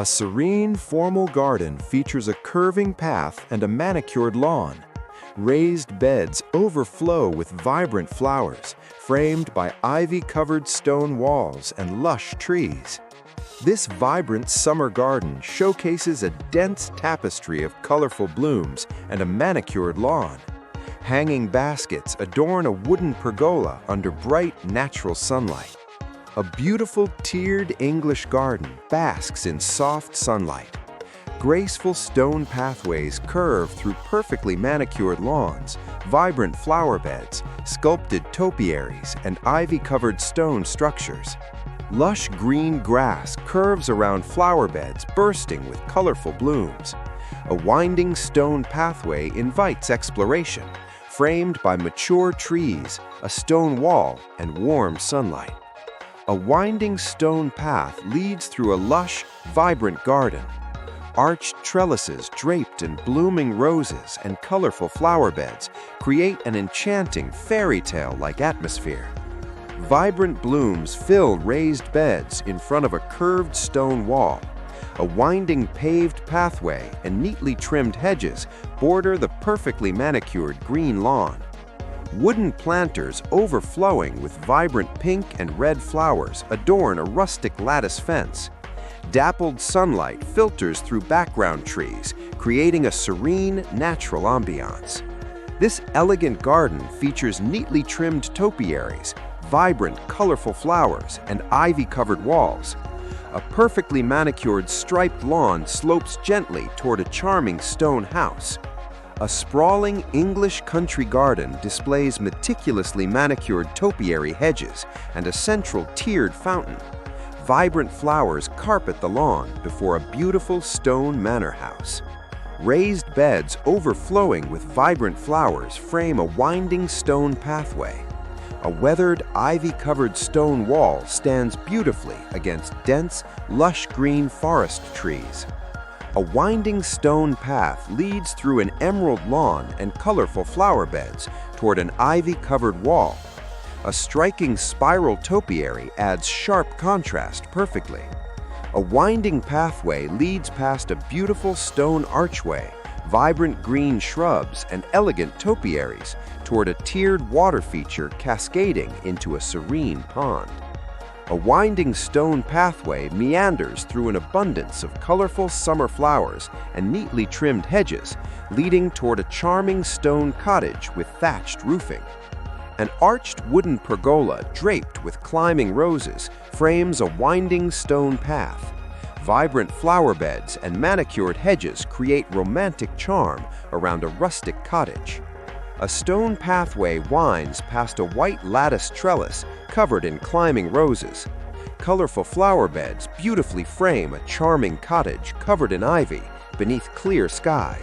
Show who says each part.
Speaker 1: A serene, formal garden features a curving path and a manicured lawn. Raised beds overflow with vibrant flowers, framed by ivy-covered stone walls and lush trees. This vibrant summer garden showcases a dense tapestry of colorful blooms and a manicured lawn. Hanging baskets adorn a wooden pergola under bright, natural sunlight. A beautiful tiered English garden basks in soft sunlight. Graceful stone pathways curve through perfectly manicured lawns, vibrant flower beds, sculpted topiaries, and ivy-covered stone structures. Lush green grass curves around flower beds bursting with colorful blooms. A winding stone pathway invites exploration, framed by mature trees, a stone wall, and warm sunlight. A winding stone path leads through a lush, vibrant garden. Arched trellises draped in blooming roses and colorful flower beds create an enchanting fairy tale-like atmosphere. Vibrant blooms fill raised beds in front of a curved stone wall. A winding paved pathway and neatly trimmed hedges border the perfectly manicured green lawn. Wooden planters overflowing with vibrant pink and red flowers adorn a rustic lattice fence. Dappled sunlight filters through background trees, creating a serene, natural ambiance. This elegant garden features neatly trimmed topiaries, vibrant, colorful flowers, and ivy-covered walls. A perfectly manicured striped lawn slopes gently toward a charming stone house. A sprawling English country garden displays meticulously manicured topiary hedges and a central tiered fountain. Vibrant flowers carpet the lawn before a beautiful stone manor house. Raised beds overflowing with vibrant flowers frame a winding stone pathway. A weathered, ivy-covered stone wall stands beautifully against dense, lush green forest trees. A winding stone path leads through an emerald lawn and colorful flower beds toward an ivy-covered wall. A striking spiral topiary adds sharp contrast perfectly. A winding pathway leads past a beautiful stone archway, vibrant green shrubs, and elegant topiaries toward a tiered water feature cascading into a serene pond. A winding stone pathway meanders through an abundance of colorful summer flowers and neatly trimmed hedges, leading toward a charming stone cottage with thatched roofing. An arched wooden pergola draped with climbing roses frames a winding stone path. Vibrant flower beds and manicured hedges create romantic charm around a rustic cottage. A stone pathway winds past a white lattice trellis covered in climbing roses. Colorful flower beds beautifully frame a charming cottage covered in ivy beneath clear skies.